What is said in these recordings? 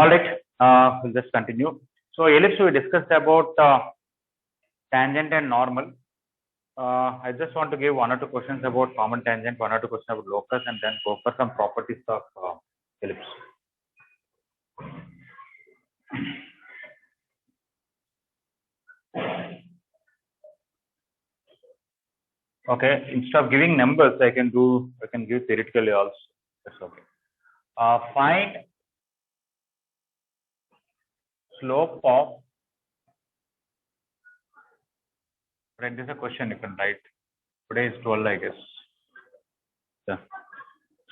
All right, we'll just continue. So ellipse we discussed about tangent and normal. I just want to give one or two questions about common tangent, one or two questions about locus, and then go for some properties of ellipse. Okay, instead of giving numbers, I can give theoretically also. That's okay. Find slope of. Right, this is a question you can write. Today is 12, I guess. Yeah.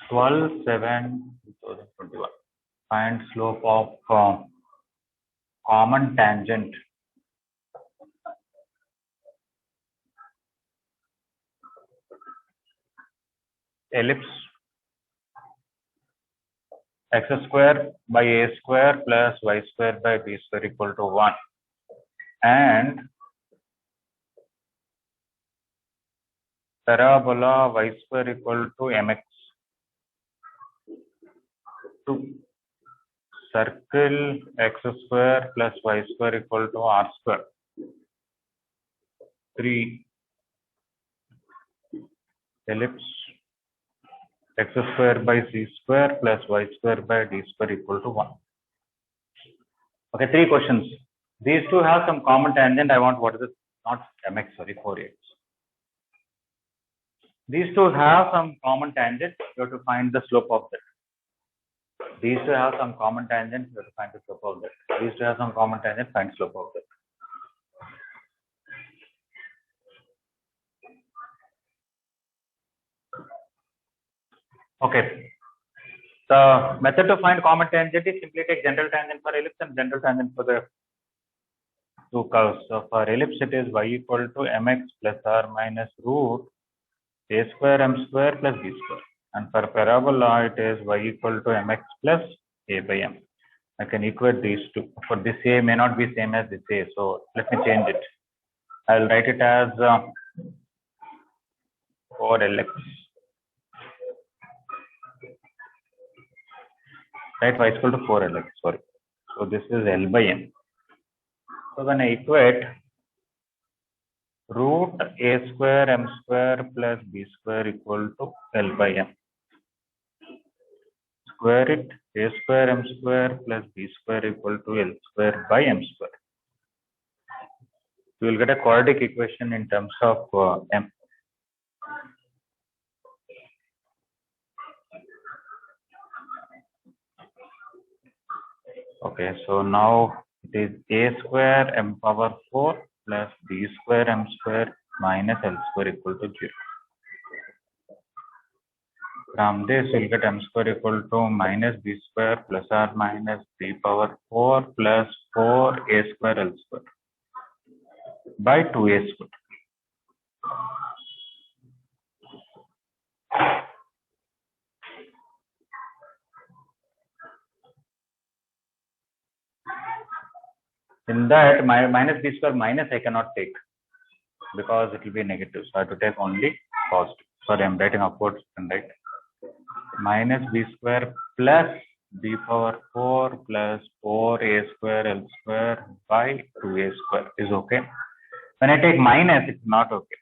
12/7/2021. Find slope of common tangent ellipse x square by a square plus y square by b square equal to 1, and parabola y square equal to mx. 2. Circle x square plus y square equal to r square. 3. Ellipse x square by c square plus y square by d square equal to 1. Okay, 3 questions. These two have some common tangent. I want what is it? Not mx, sorry, 4x. These two have some common tangent. You have to find the slope of that. These two have some common tangent. You have to find the slope of that. These two have some common tangent. Find slope of that. Okay. The method to find common tangent is simply take general tangent for ellipse and general tangent for the two curves. So for ellipse, it is y equal to mx plus r minus root a square m square plus b square. And for parabola, it is y equal to mx plus a by m. I can equate these two. For this a may not be same as this a, so let me change it. I will write it as 4lx. Right, y is equal to 4lx, sorry. So this is L by M. So when I equate root a square m square plus b square equal to L by M. Square it, a square m square plus b square equal to L square by m square. You will get a quadratic equation in terms of m. Okay, so now it is a square m power 4 plus b square m square minus L square equal to 0. From this, we will get m square equal to minus b square plus or minus b power 4 plus 4a square L square by 2a square. In that, my minus b square minus I cannot take because it will be negative. So I have to take only positive. Sorry, I am writing upwards and right. Minus b square plus b power 4 plus 4a square L square by 2a square is okay. When I take minus, it's not okay.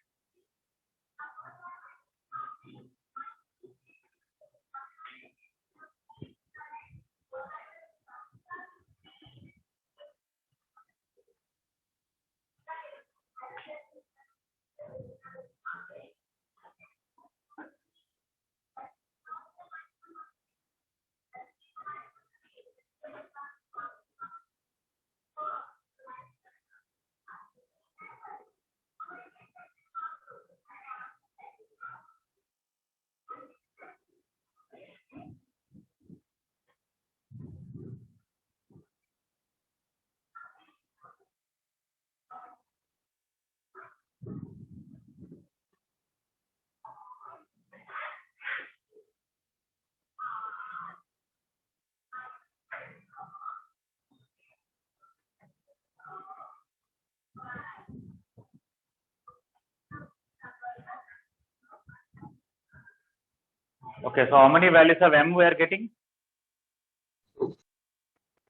Okay, so how many values of m we are getting?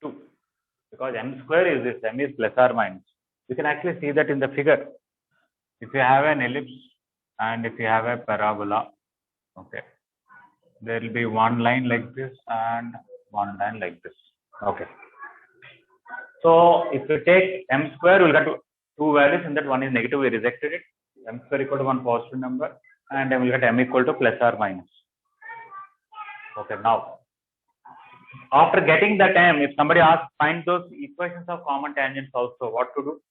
2. because m square is this, m is plus or minus. You can actually see that in the figure. If you have an ellipse and if you have a parabola, okay, there will be one line like this and one line like this. Okay. So if you take m square, we'll get two values, and that one is negative. We rejected it. M square equal to one positive number, and then we'll get m equal to plus or minus. Okay. Now, after getting that m, if somebody asks find those equations of common tangents also, what to do?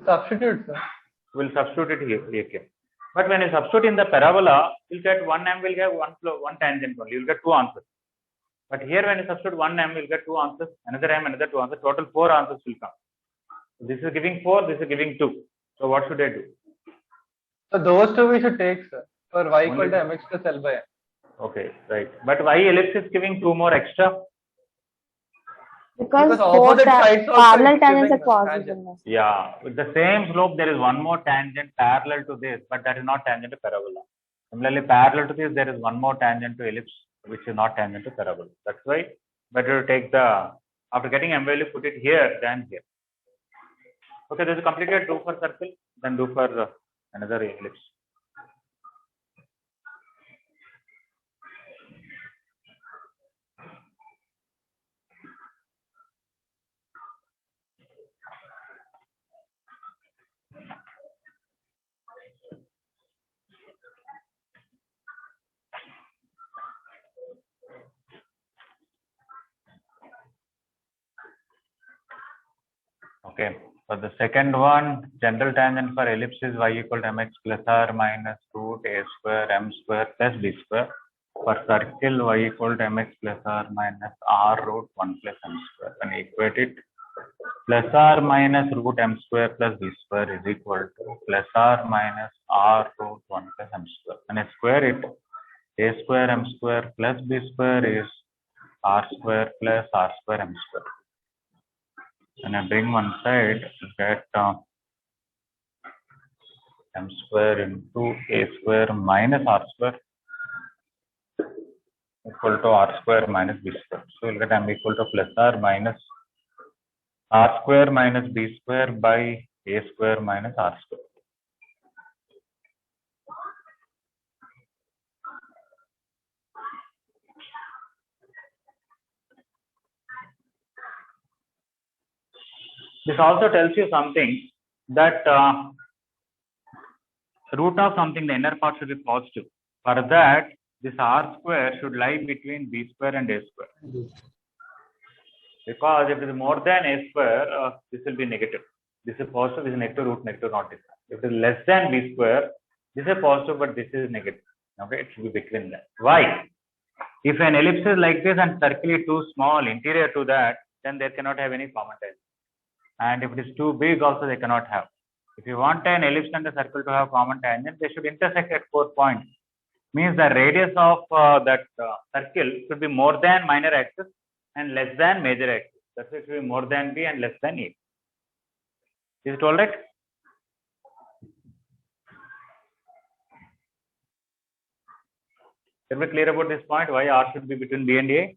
Substitute, sir. We'll substitute it here. Okay. But when you substitute in the parabola, you'll get one m will get one tangent only. You'll get two answers. But here, when you substitute one m, you'll get two answers. Another m, another two answers. Total four answers will come. So this is giving 4. This is giving 2. So what should I do? So those two we should take, sir. For y equal to mx plus l by n. Okay, right. But why ellipse is giving 2 more extra? Because opposite both sides also parallel is tangents are giving positive. Yeah, with the same slope, there is one more tangent parallel to this, but that is not tangent to parabola. Similarly, parallel to this, there is one more tangent to ellipse, which is not tangent to parabola. That's why better to take the, after getting m value, put it here than here. Okay, this is completed. Do for circle, then do for another ellipse. Okay, for the second one, general tangent for ellipse is y equal to mx plus r minus root a square m square plus b square. For circle, y equal to mx plus r minus r root 1 plus m square. When you equate it, plus r minus root m square plus b square is equal to plus r minus r root 1 plus m square. When I square it, a square m square plus b square is r square plus r square m square. When I bring one side, get m square into a square minus r square equal to r square minus b square. So we'll get m equal to plus r minus r square minus b square by a square minus r square. This also tells you something that root of something, the inner part should be positive. For that, this r square should lie between b square and a square. Because if it is more than a square, this will be negative. This is positive, this is negative, root negative, not different. If it is less than b square, this is positive, but this is negative. Okay, it should be between that. Why? If an ellipse is like this and circle is too small, interior to that, then they cannot have any common tangent. And if it is too big, also they cannot have. If you want an ellipse and a circle to have common tangent, they should intersect at 4 points. Means the radius of that circle should be more than minor axis and less than major axis. That should be more than b and less than a. Is it all right? Can we clear about this point? Why r should be between b and a?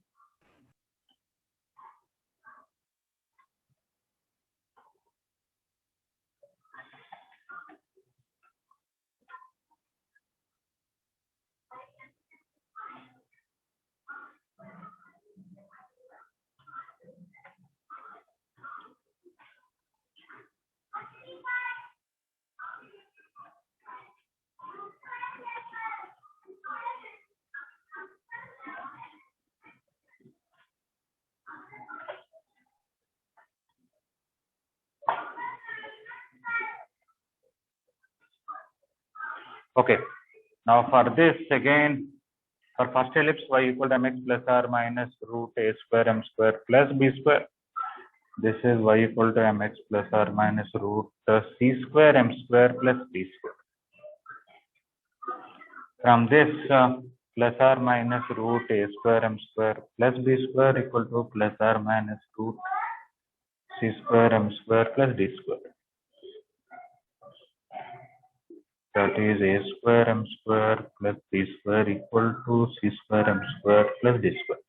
Okay. Now for this again, for first ellipse, y equal to mx plus r minus root a square m square plus b square. This is y equal to mx plus r minus root c square m square plus b square. From this plus r minus root a square m square plus b square equal to plus r minus root c square m square plus d square. That is a square m square plus b square equal to c square m square plus d square.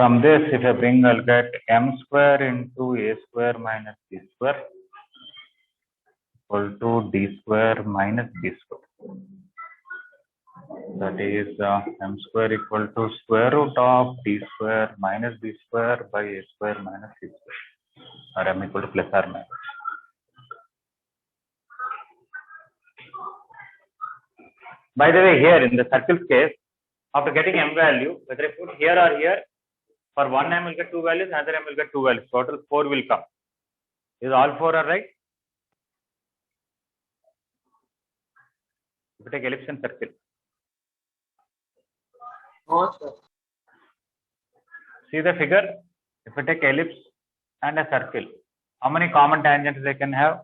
from this, if I bring, I'll get m square into a square minus b square equal to d square minus b square. That is m square equal to square root of d square minus b square by a square minus c square, or m equal to plus or minus. By the way, here in the circle's case, after getting m value, whether I put here or here, for one m will get two values, another m will get two values. Total 4 will come. Is all 4 are right? If you take ellipse and circle. No, sir. See the figure? If you take ellipse and a circle, how many common tangents they can have?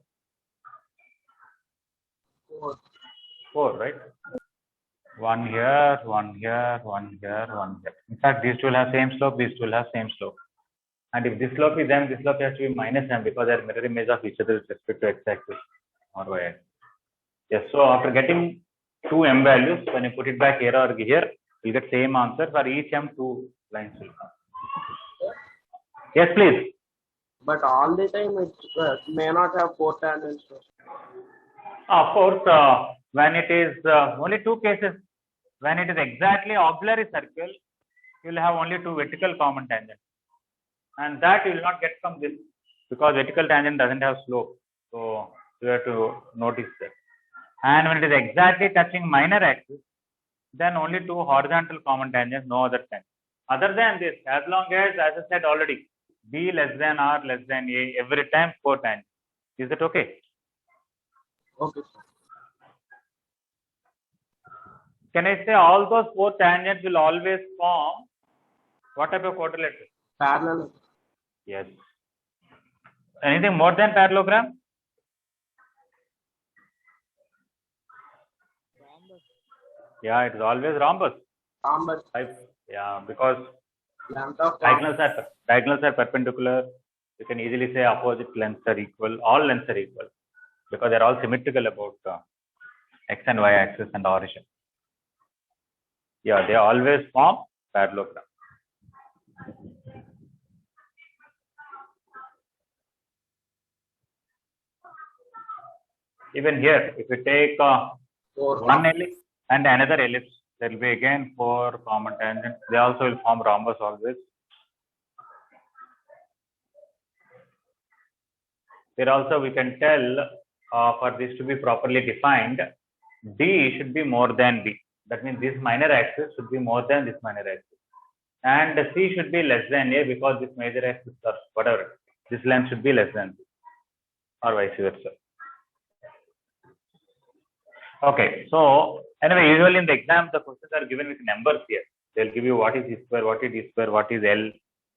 4. 4, right? One here, one here, one here, one here. In fact, these two will have same slope, these two will have same slope. And if this slope is m, this slope has to be minus m because they are mirror image of each other with respect to x-axis or y-axis. Yes, so after getting two m values, when you put it back here or here, you get same answer. For each m, two lines will come. Yes, please. But all the time it may not have 4 tangents. Of course, when it is only two cases, when it is exactly auxiliary circle, you will have only two vertical common tangents. And that you will not get from this because vertical tangent doesn't have slope. So you have to notice that. And when it is exactly touching minor axis, then only two horizontal common tangents, no other tangent. Other than this, as long as I said already, b less than r less than a, every time 4 tangents. Is that okay? Okay, sir. Can I say all those 4 tangents will always form what type of quadrilateral? Parallel. Yes. Anything more than parallelogram? Yeah, it is always rhombus. Rhombus. Yeah, because Length of diagonals are perpendicular. You can easily say opposite lengths are equal. All lengths are equal because they are all symmetrical about x and y axis and origin. Yeah, they always form parallelogram. Even here, if you take 4. one ellipse and another ellipse, there will be again 4 common tangents. They also will form rhombus always. Here also we can tell for this to be properly defined, D should be more than B. That means this minor axis should be more than this minor axis. And C should be less than A because this major axis or whatever, this length should be less than B or vice versa. Okay, so anyway, usually in the exam, the questions are given with numbers here. They'll give you what is E square, what is D square, what is L,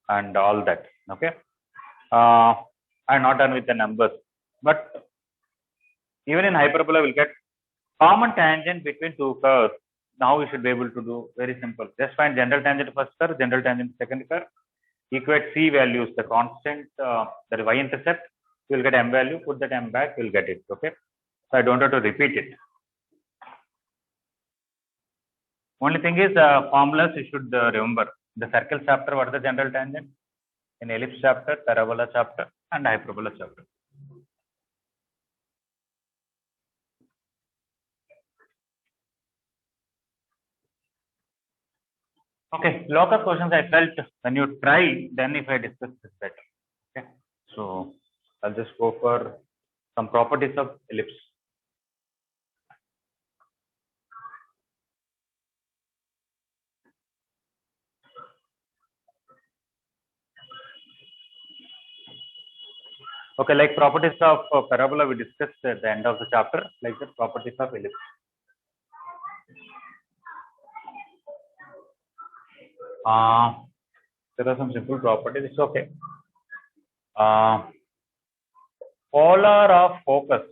and all that. Okay. I'm not done with the numbers, but even in hyperbola, we'll get common tangent between two curves. Now we should be able to do very simple. Just find general tangent first curve, general tangent second curve. Equate C values, the constant, the y-intercept. You will get m value. Put that m back, you'll get it. Okay. So I don't have to repeat it. Only thing is formulas you should remember. The circle chapter, what is the general tangent? In ellipse chapter, parabola chapter, and hyperbola chapter. Okay, locus questions I felt when you try, then if I discuss this better. Okay, so I'll just go for some properties of ellipse. Okay, like properties of parabola we discussed at the end of the chapter, like the properties of ellipse. There are some simple properties, it's okay. Polar of focus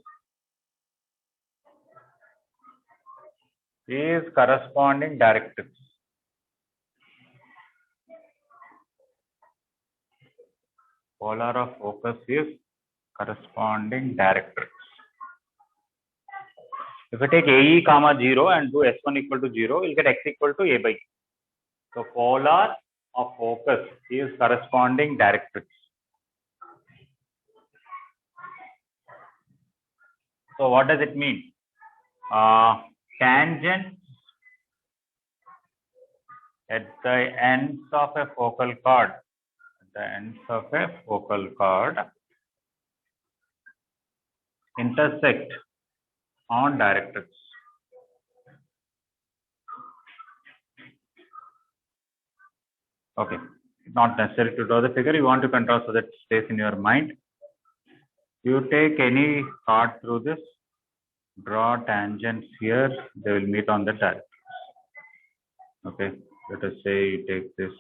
is corresponding directrix. Polar of focus is corresponding directrix. If you take AE comma 0 and do S1 equal to 0, you'll get X equal to A by E. So polar of focus is corresponding directrix. So what does it mean? Tangents at the ends of a focal chord, intersect on directrix. Okay, not necessary to draw the figure. You want to control so that it stays in your mind. You take any chord through this, draw tangents here, they will meet on the directrix. Okay, let us say you take this,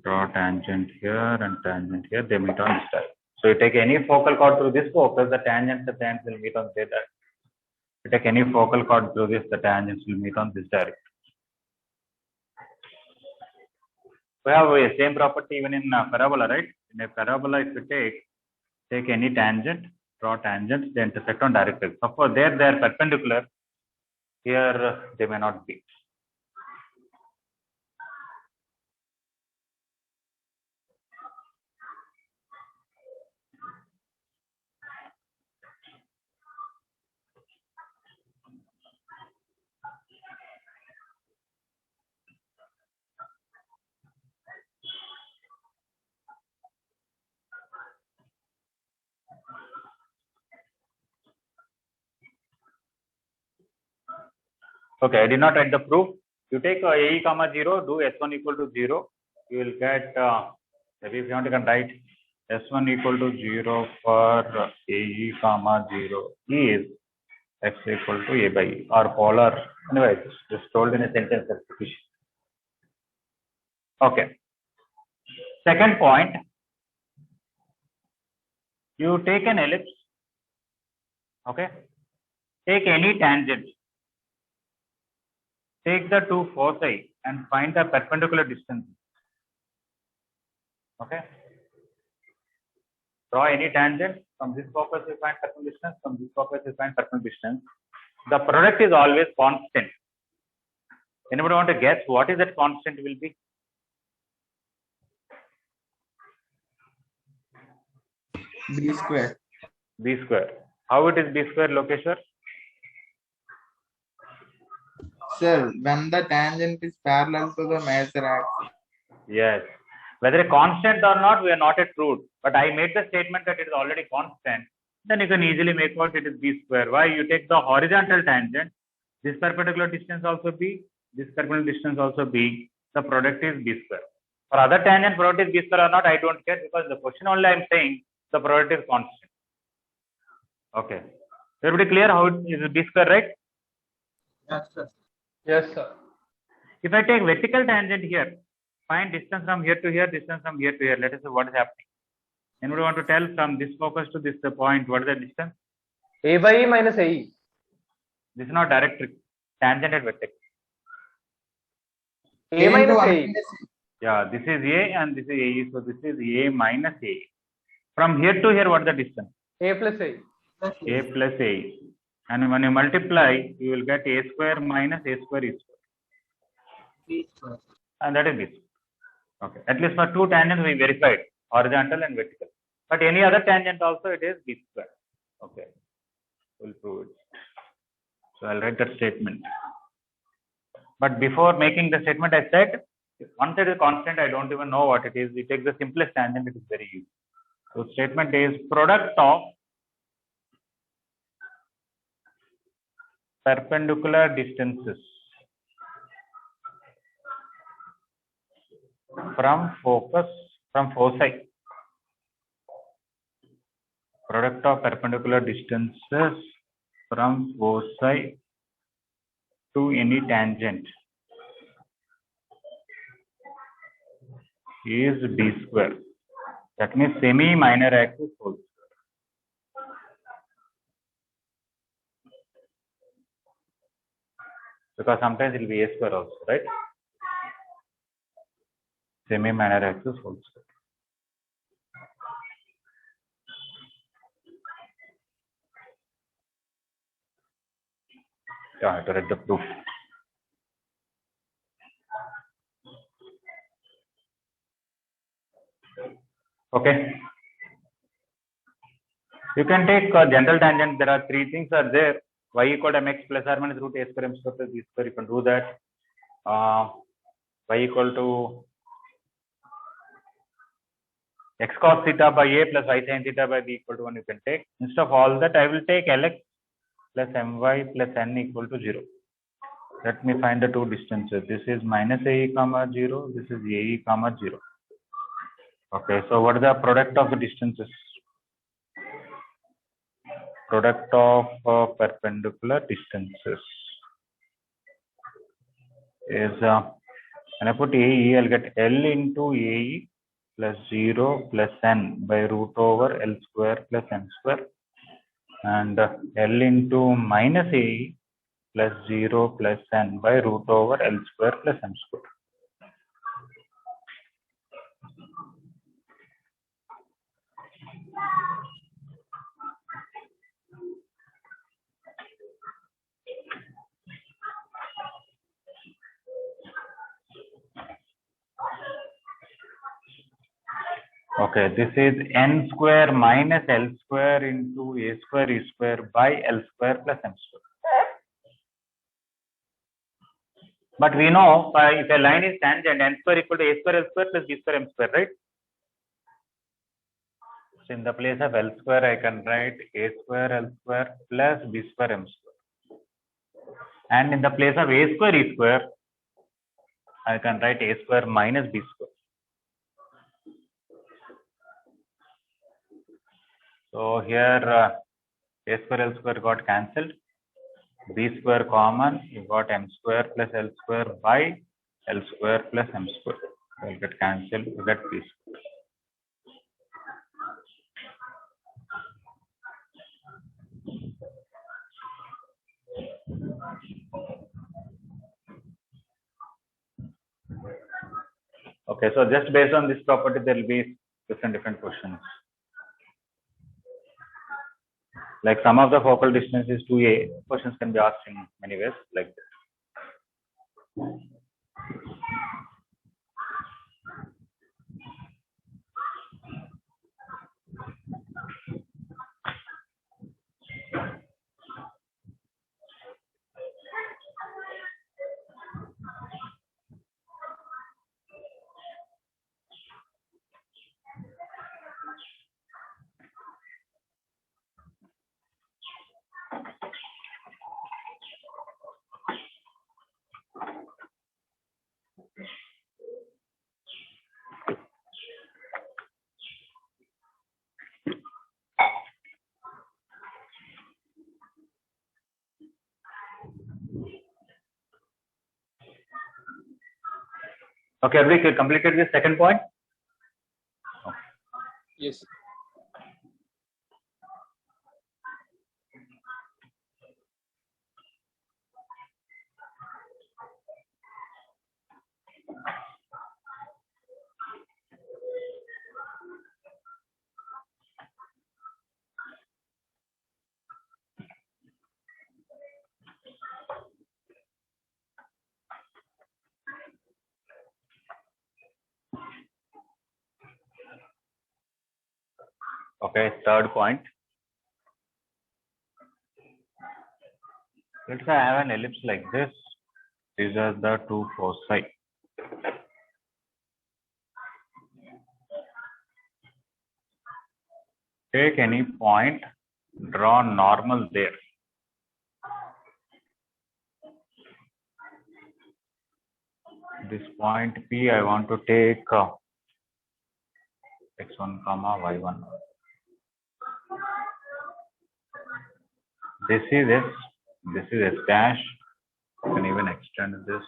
draw tangent here and tangent here, they meet on this directrix. So you take any focal chord through this focus, the tangents at the ends will meet on this directrix. You take any focal chord through this, the tangents will meet on this directrix. We have a same property even in parabola, right? In a parabola, if you take any tangent, draw tangents, they intersect on directrix. Of course, there they are perpendicular. Here they may not be. Okay, I did not write the proof. You take AE comma 0, do S1 equal to 0. You will get, maybe if you want, you can write S1 equal to 0 for AE comma 0 is X equal to A by E or polar. Anyway, just told in a sentence that's sufficient. Okay. Second point, you take an ellipse. Okay. Take any tangent. Take the two foci and find the perpendicular distance. Okay. Draw any tangent. From this focus you find perpendicular distance. From this focus you find perpendicular distance. The product is always constant. Anybody want to guess what is that constant will be? B square. B square. How it is B square, Lokeshwar? Sir, when the tangent is parallel to the major axis. Yes. Whether a constant or not, we are not at root. But I made the statement that it is already constant. Then you can easily make out it is B square. Why? You take the horizontal tangent. This perpendicular distance also B. This perpendicular distance also B. The product is B square. For other tangent, product is B square or not, I don't care because the question only I am saying the product is constant. Okay. Everybody clear how it is B square, right? Yes, sir. Yes, sir. If I take vertical tangent here, find distance from here to here, distance from here to here. Let us see what is happening. Anybody want to tell from this focus to this point, what is the distance? A by E minus AE. This is not directrix. Tangent at vertex. A minus AE. Yeah, this is A and this is AE. So this is A minus AE. From here to here, what is the distance? A plus AE. A plus AE. And when you multiply, you will get A square minus A square is square. B square. And that is B square. Okay. At least for two tangents we verified, horizontal and vertical. But any other tangent also it is B square. Okay. We'll prove it. So I'll write that statement. But before making the statement, I said, once it is constant, I don't even know what it is. We take the simplest tangent, it is very easy. So statement is product of perpendicular distances from foci. Product of perpendicular distances from foci to any tangent is B square. That means semi-minor axis whole square. Because sometimes it will be A square also, right? Semi-minor axis whole square. Yeah, I have to write the proof. Okay. You can take general tangent. There are three things are there. Y equal to mx plus or minus root a square m square plus b square. You can do that. Y equal to x cos theta by a plus y sin theta by b equal to 1. You can take. Instead of all that, I will take Lx plus my plus n equal to 0. Let me find the two distances. This is minus ae comma 0. This is ae comma 0. Okay. So what is the product of the distances? Product of perpendicular distances is when I put AE, I'll get L into AE plus 0 plus n by root over L square plus m square, and L into minus AE plus 0 plus n by root over L square plus m square. Okay, this is n square minus L square into a square e square by L square plus m square. But we know if a line is tangent, n square equal to a square L square plus b square m square, right? So in the place of L square, I can write a square L square plus b square m square. And in the place of a square e square, I can write a square minus b square. So here a square L square got cancelled, b square common, you got m square plus L square by L square plus m square. Will get cancelled, you get b square. Okay, so just based on this property, there will be different questions. Like sum of the focal distance is 2a. Questions can be asked in many ways, like this. Okay, have we completed the second point? Yes. Okay, third point. Let's say I have an ellipse like this. These are the two foci. Take any point, draw normal there. This point P, I want to take x1 comma y1. This is S. This is S dash. You can even extend this.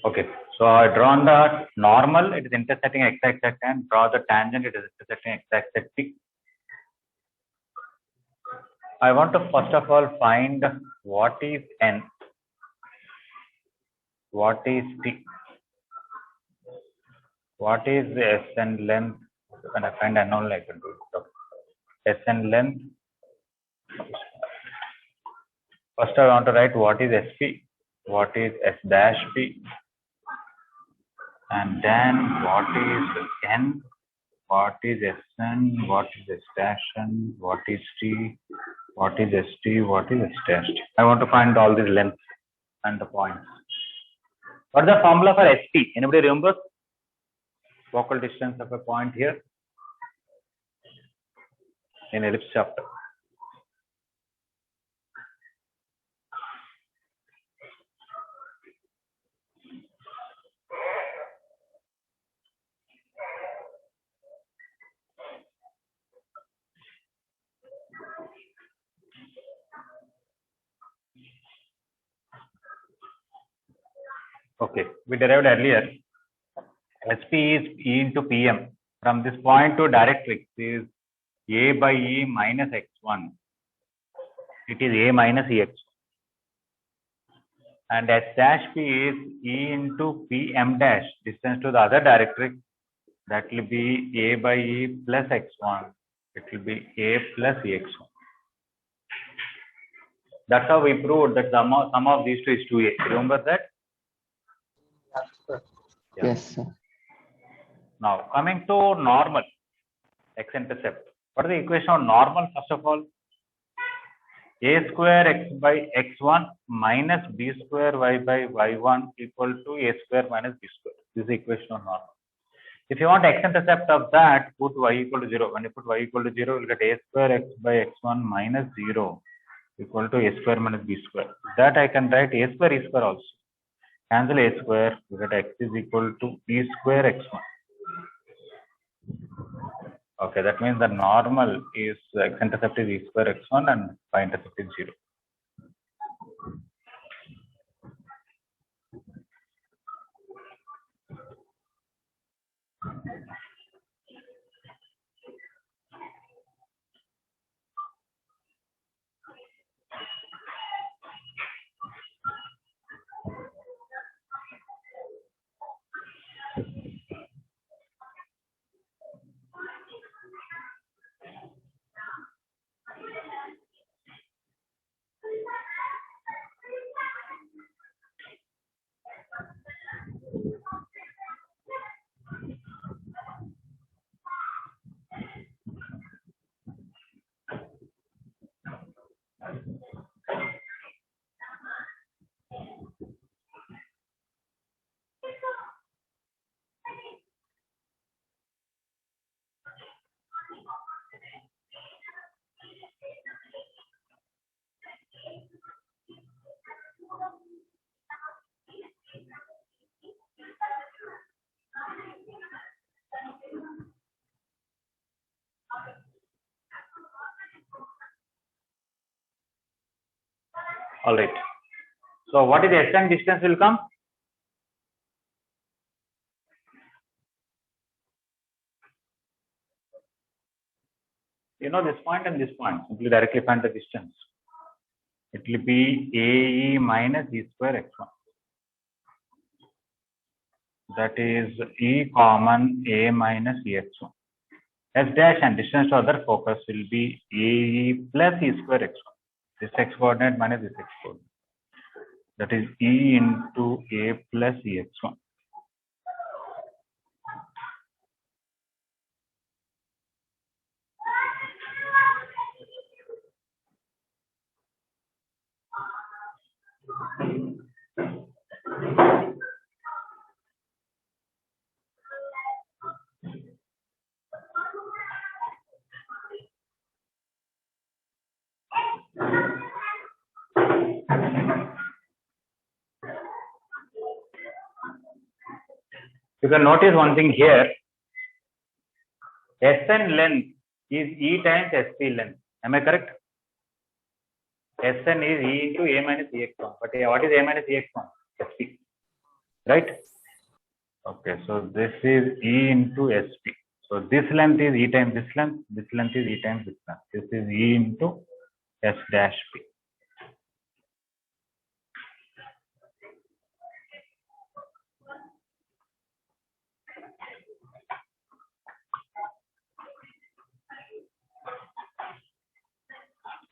Okay, so I drawn the normal, it is intersecting x-axis, and draw the tangent, it is intersecting x-axis. I want to first of all find what is n, what is t, what is the Sn length. When I find n only, I can do it. Sn length First, I want to write what is SP, what is S dash P, and then what is N, what is Sn, what is S dash N, what is T, what is ST, what is S dash T. I want to find all these lengths and the points. What is the formula for SP? Anybody remember? Focal distance of a point here in ellipse chapter. Okay, we derived earlier. SP is E into PM. From this point to directrix is A by E minus X1. It is A minus EX. And S dash P is E into PM dash, distance to the other directrix. That will be A by E plus X1. It will be A plus EX1. That's how we proved that sum of these two is 2A. Remember that? Yes, sir. Yeah. Yes, sir. Now, coming to normal x-intercept. What is the equation of normal? First of all, a square x by x1 minus b square y by y1 equal to a square minus b square. This is the equation of normal. If you want x-intercept of that, put y equal to 0. When you put y equal to 0, you will get a square x by x1 minus 0 equal to a square minus b square. That I can write a square e square also. Cancel a square, you get x is equal to e square x1. Okay, that means the normal is x-intercept is e square x1 and y-intercept is 0. All right. So what is the Sn distance will come? You know this point and this point. Simply directly find the distance. It will be AE minus E square x1. That is E common A minus EX1. S dash and distance to other focus will be AE plus E square x1. This x coordinate minus this x coordinate. That is E into A plus EX1. You can notice one thing here. Sn length is E times SP length. Am I correct? Sn is E into A minus EX1. But what is A minus EX1? SP. Right? Okay, so this is E into SP. So this length is E times this length is E times this length. This is E into S dash P.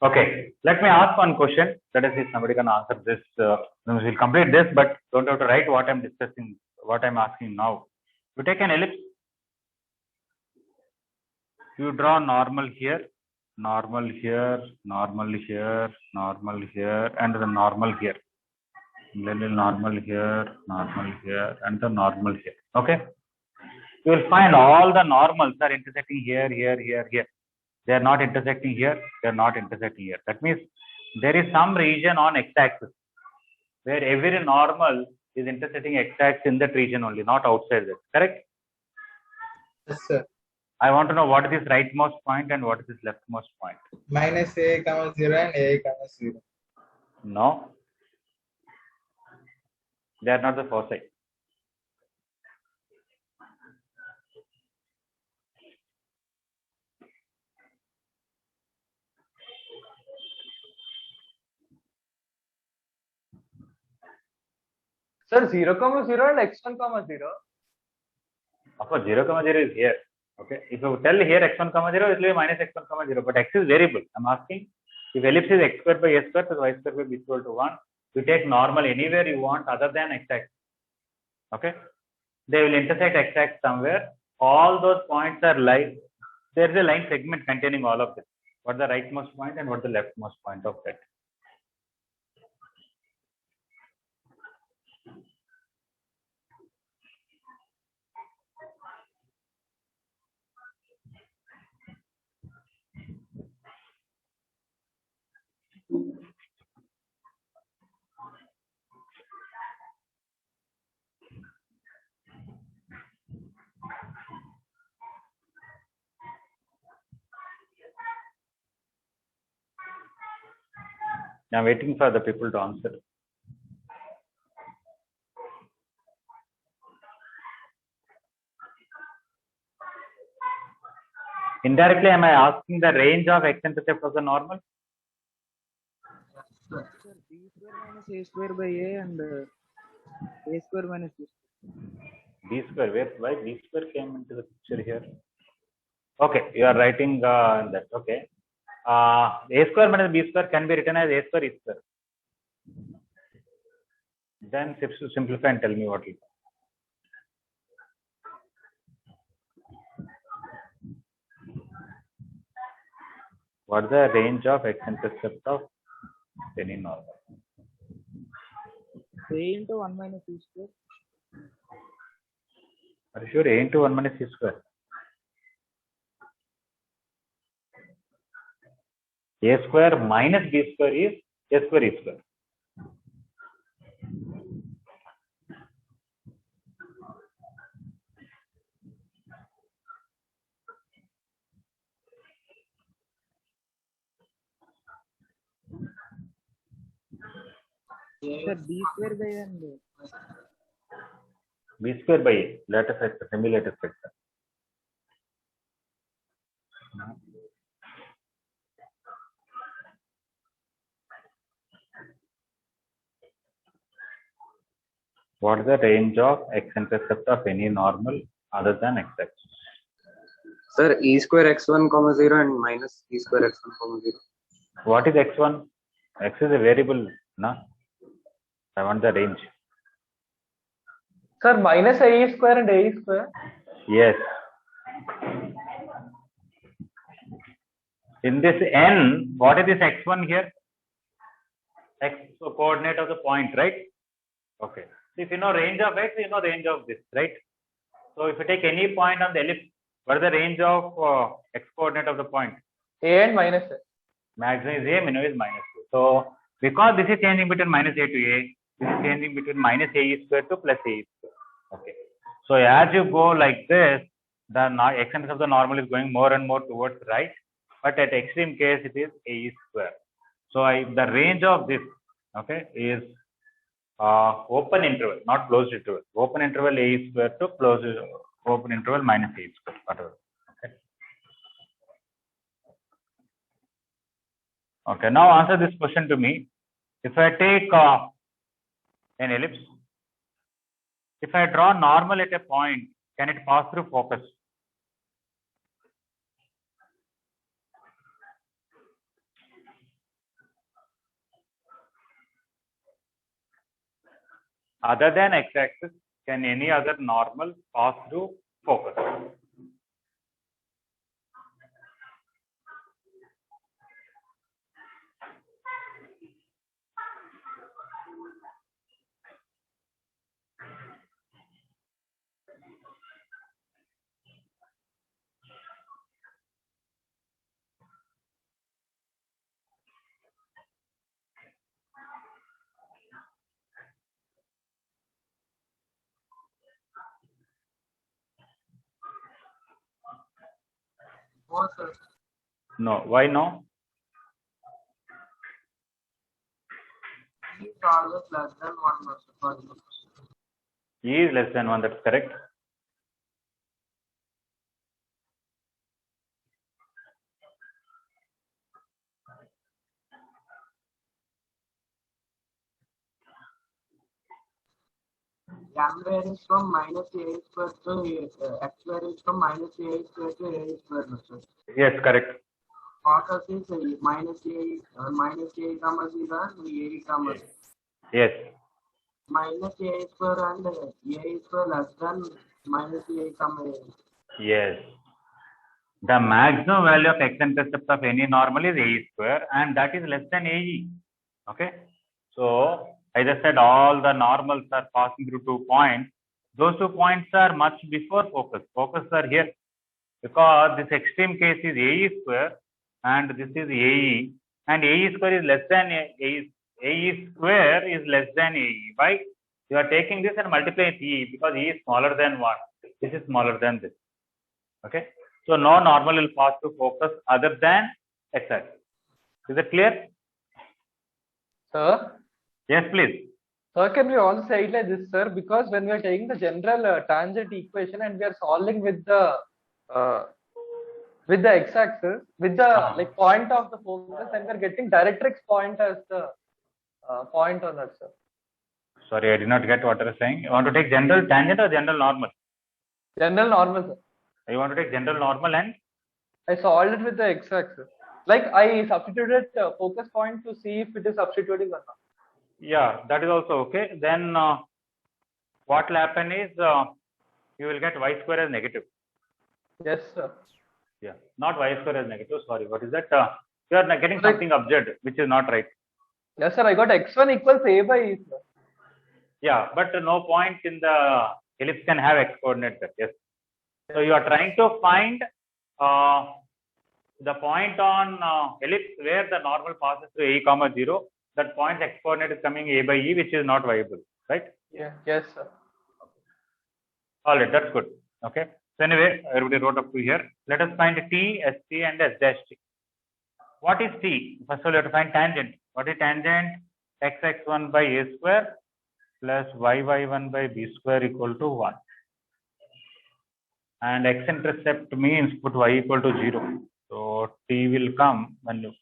Okay, let me ask one question. Let us see if somebody can answer this. We'll complete this, but don't have to write what I'm discussing, what I'm asking now. You take an ellipse. You draw normal here, normal here, normal here, normal here, and the normal here. Little normal here, and the normal here. Okay. You will find all the normals are intersecting here, here, here, here. They are not intersecting here. They are not intersecting here. That means there is some region on x-axis where every normal is intersecting x-axis in that region only, not outside that. Correct? Yes, sir. I want to know what is this rightmost point and what is this leftmost point. Minus a comma 0 and a comma 0. No. They are not the foci. Sir, 0, 0 and x1, 0. Of course, 0, 0 is here. Okay. If you tell here x1, 0, it will be minus x1, 0. But x is variable. I'm asking if ellipse is x squared by a square plus y squared by b equal to 1, you take normal anywhere you want other than x-axis. Okay. They will intersect x-axis somewhere. All those points are line. There is a line segment containing all of them. What the rightmost point and what the leftmost point of that. I'm waiting for the people to answer. Indirectly, am I asking the range of x-intercept of the normal? Sir, b square minus a square by a and a square minus b square. B square, why B square came into the picture here? Okay, you are writing that. Okay. A square minus B square can be written as a square E square. Then simplify and tell me what it is. What is the range of x-intercept of any normal? A into 1 minus b square. Are you sure A into 1 minus C square? A square minus B square is A square E square. Sir, b square by a and B square by A, lattice vector, semi-lattice vector. What is the range of x-intercept of any normal other than x-axis? Sir, e square x1, 0 and minus e square x1, 0. What is x1? X is a variable, no? I want the range. Sir, minus a square and a square. Yes. In this n, what is this x1 here? X coordinate of the point, right? Okay. So if you know range of x, you know range of this, right? So if you take any point on the ellipse, what is the range of x coordinate of the point? A and minus a. Maximum is a, minimum is minus 2. So because this is changing between minus a to a, this is changing between minus a square to plus a square. Okay. So as you go like this, the x-axis of the normal is going more and more towards right, but at extreme case it is a square. So the range of this, okay, is open interval, not closed interval. Open interval a square to closed open interval minus a square, whatever. Okay. Okay. Now answer this question to me. If I take an ellipse, if I draw normal at a point, can it pass through focus? other than x-axis can any other normal pass through focus? No, sir. No. Why no? E is always less than 1, sir, for loop. E is less than 1, that's correct. M varies from minus a square to x varies from minus a square to a square, sir. Yes, correct. Focus is minus a comma 0 and a comma 0. Yes. Minus a square and a square less than minus a comma a. Yes. The maximum value of x-intercept of any normal is a square, and that is less than ae. Okay. So I just said all the normals are passing through 2 points. Those 2 points are much before focus. Focus are here because this extreme case is ae square and this is ae, and ae square is less than ae square is less than ae. Why? You are taking this and multiplying e because e is smaller than 1. This is smaller than this. Okay. So no normal will pass through focus other than x-axis. Is it clear? Sir, Yes, please. sir, can we also say it like this, sir? Because when we are taking the general tangent equation and we are solving with the x-axis, with the like point of the focus, and we are getting directrix point as the point on that, sir. Sorry, I did not get what you are saying. You want to take general tangent or general normal? General normal, sir. You want to take general normal and I solved it with the x-axis. Like I substituted focus point to see if it is substituting or not. yeah, that is also okay. Then what will happen is you will get y square as negative. Yes, sir. Yeah, not y square as negative. Sorry, what is that? You are getting something absurd, which is not right. Yes, sir. I got x1 equals a by e, sir. Yeah, but no point in the ellipse can have x coordinate there. Yes. So you are trying to find the point on ellipse where the normal passes through a comma 0. That point x coordinate is coming a by e, which is not viable, right? Yeah. Yes, sir. All right, that's good. Okay. So anyway, everybody wrote up to here. Let us find t, st, and s dash t. What is t? First of all, you have to find tangent. What is tangent? x(x1) by a square plus y(y1) by b square equal to 1. And x-intercept means put y equal to 0. So t will come when you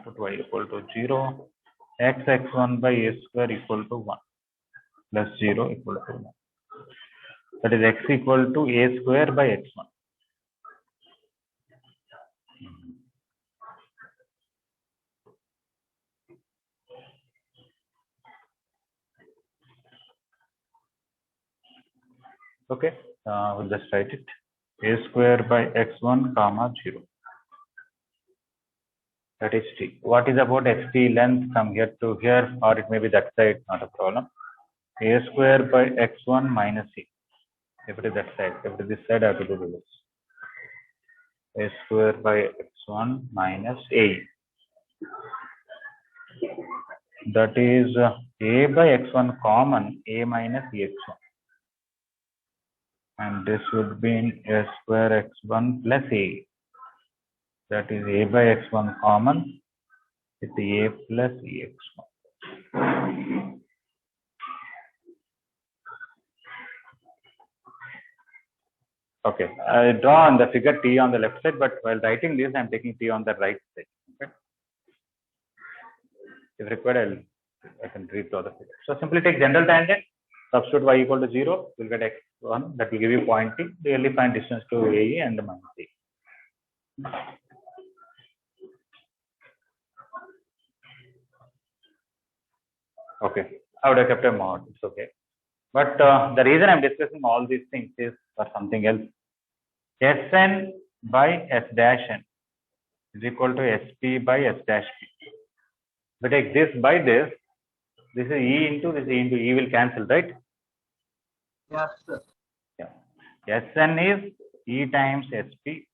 put y equal to 0. x(x1) by a square equal to 1 plus 0 equal to 1. That is x equal to a square by x1. Okay, we'll just write it. A square by x1 comma 0. That is t. What is about xt length from here to here, or it may be that side, not a problem. A square by x1 minus e. If it is that side, if it is this side, I have to do this. A square by x1 minus a. That is a by x1 common, a minus x1. And this would be in a square x1 plus a. That is a by x1 common with a plus x1. Okay, I draw on the figure t on the left side, but while writing this, I am taking t on the right side. Okay. If required, I can redraw the figure. So simply take general tangent, substitute y equal to 0, you'll get x1, that will give you point t. Really find distance to AE and the minus a. Okay, I would have kept a mod, it's okay. But the reason I'm discussing all these things is for something else. Sn by S dash n is equal to Sp by S dash p. We take this by this. This is E into this E into E will cancel, right? Yes, sir. Yeah. Sn is E times Sp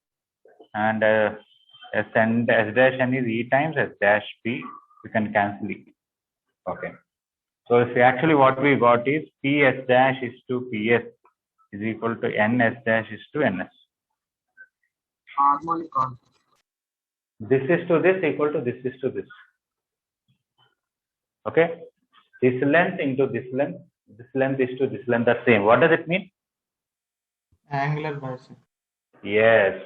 and Sn S dash n is E times S dash p. We can cancel it. Okay. So if actually what we got is Ps dash is to Ps is equal to Ns dash is to Ns. Harmonic constant. This is to this equal to this is to this. Okay. This length into this length is to this length, the same. What does it mean? Angular bisector. Yes.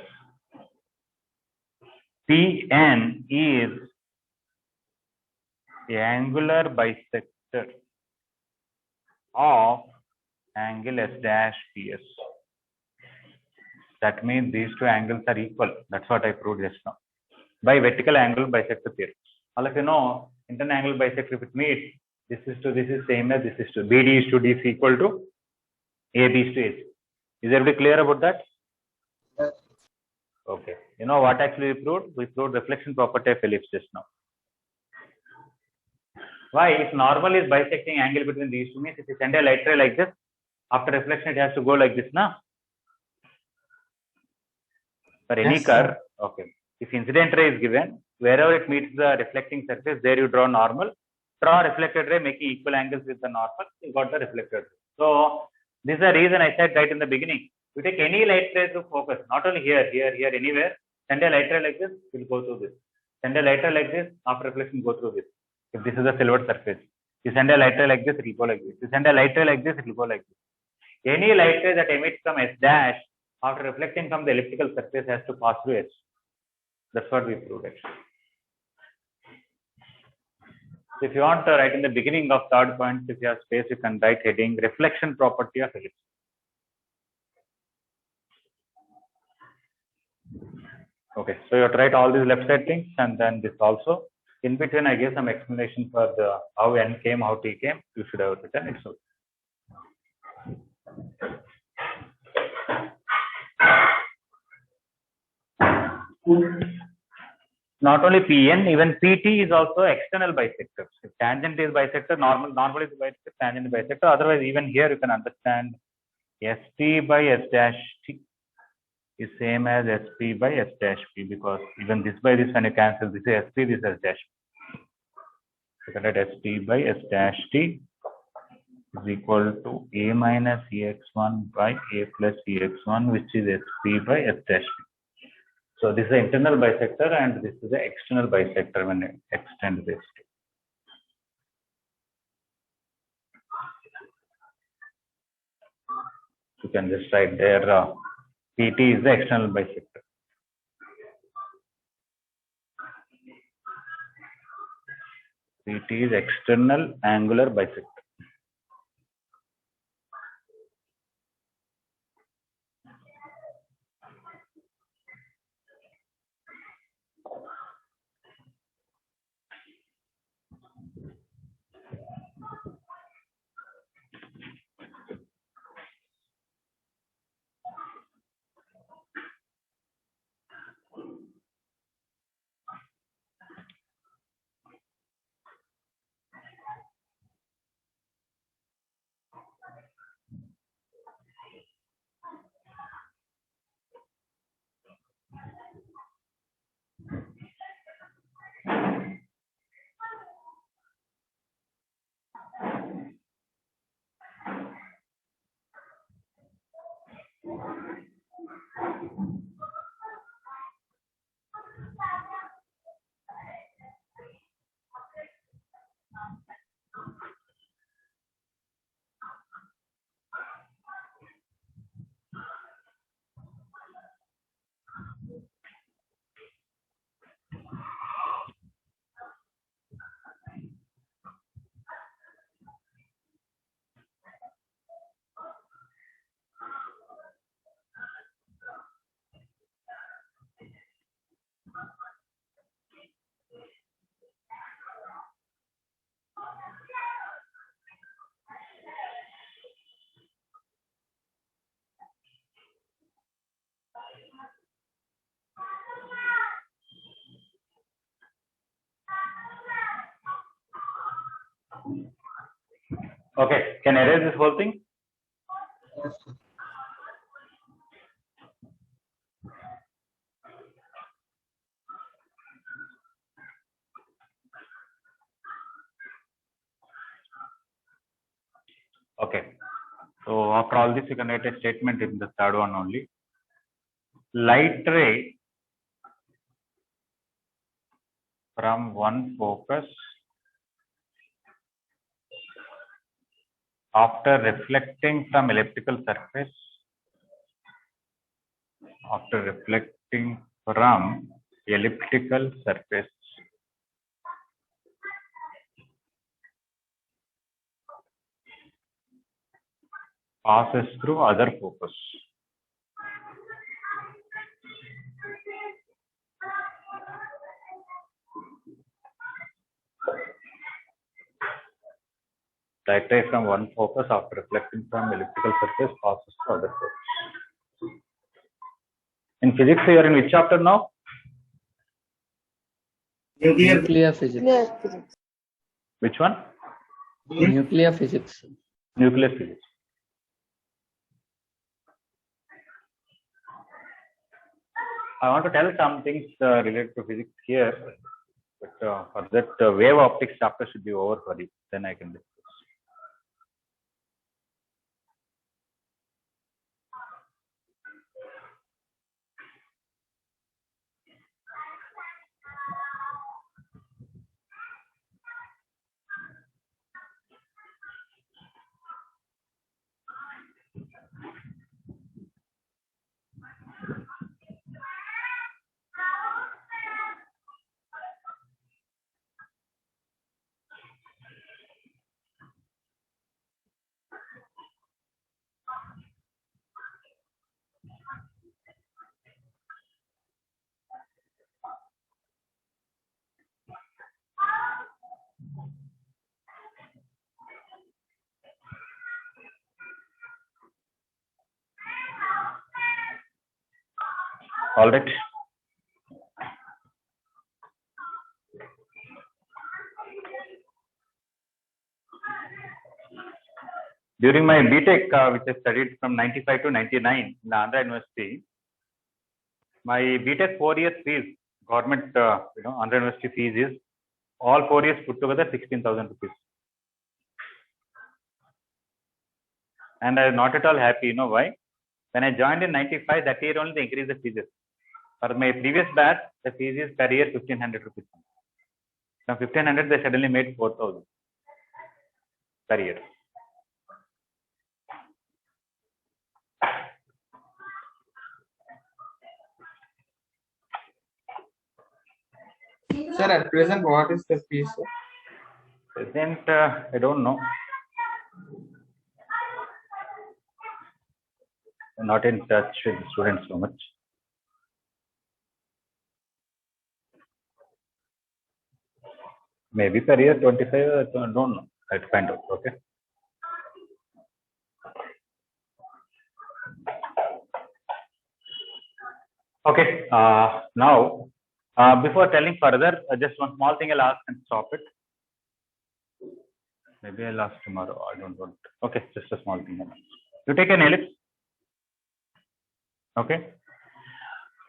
Pn is the angular bisector of angle S dash PS. That means these two angles are equal. That's what I proved just now. By vertical angle bisector theorem. All of you know, internal angle bisector, if it meets, this is to this is same as this is to BD is to DC equal to AB is to AC. Is everybody clear about that? Yes. Okay. You know what actually we proved? We proved reflection property of ellipse just now. Why? If normal is bisecting angle between these two means if you send a light ray like this, after reflection it has to go like this, na? For any Yes, curve, sir. okay. If incident ray is given, wherever it meets the reflecting surface, there you draw normal. Draw reflected ray making equal angles with the normal, you got the reflected ray. So this is the reason I said right in the beginning. You take any light ray to focus, not only here, anywhere. Send a light ray like this, it will go through this. Send a light ray like this, after reflection go through this. If this is a silver surface, you send a light ray like this, it will go like this. You send a light ray like this, it will go like this. Any light ray that emits from S dash after reflecting from the elliptical surface has to pass through S. That's what we proved actually. So if you want to write in the beginning of third point, if you have space, you can write heading reflection property of ellipse. Okay, so you have to write all these left side things and then this also. In between, I gave some explanation for the how n came, how t came. You should have written it. So not only Pn, even Pt is also external bisector. If tangent is bisector, normal is bisector, tangent is bisector. Otherwise, even here you can understand Sp by S dash t is same as Sp by S dash p, because even this by this when you cancel, this is Sp, this is S dash p. So you can write Sp by S dash t is equal to A minus Ex1 by A plus Ex1, which is Sp by S dash p. So this is the internal bisector and this is the external bisector when you extend this. You can just write there PT is the external bisector. PT is external angular bisector. Okay, can I erase this whole thing? Yes, sir. Okay. So after all this, you can write a statement in the third one only. Light ray from one focus after reflecting from elliptical surface, passes through other focus. Light ray from one focus after reflecting from elliptical surface passes through other focus. In physics, you are in which chapter now? Nuclear physics. Which one? Nuclear physics. Nuclear physics. I want to tell some things related to physics here, but for that, wave optics chapter should be over for you. Then I can discuss. All right. During my BTech, which I studied from 95 to 99 in Andhra University, my BTech 4 years fees, government, Andhra University fees is all 4 years put together 16,000 rupees. And I am not at all happy. You know why? When I joined in 95, that year only they increased the fees. For my previous batch, the fees is per year 1,500 rupees. From 1,500, they suddenly made 4,000 per year. Sir, at present, what is the fees, sir? Present, I don't know. I'm not in touch with the students so much. Maybe per year 25, I don't know. I'll find out. Okay. Okay. Now, before telling further, just one small thing I'll ask and stop it. Maybe I'll ask tomorrow. I don't want. Okay, just a small thing. You take an ellipse. Okay.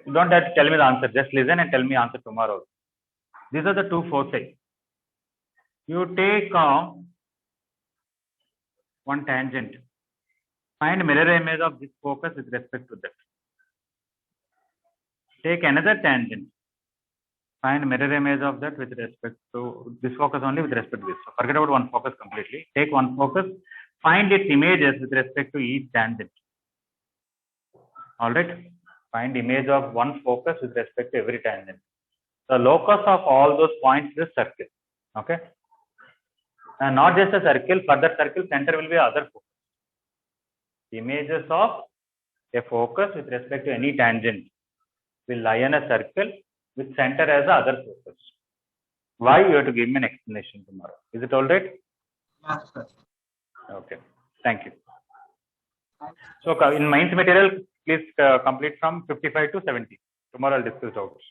You don't have to tell me the answer. Just listen and tell me answer tomorrow. These are the two foci. You take one tangent. Find mirror image of this focus with respect to that. Take another tangent. Find mirror image of that with respect to this focus only with respect to this. So forget about one focus completely. Take one focus. Find its images with respect to each tangent. All right. Find image of one focus with respect to every tangent. The locus of all those points is a circle. Okay. And not just a circle. For that circle, center will be other focus. Images of a focus with respect to any tangent will lie in a circle with center as the other focus. Why? You have to give me an explanation tomorrow. Is it all right? Yes, sir. Okay. Thank you. So in Minds material, please complete from 55 to 70. Tomorrow I'll discuss doubts.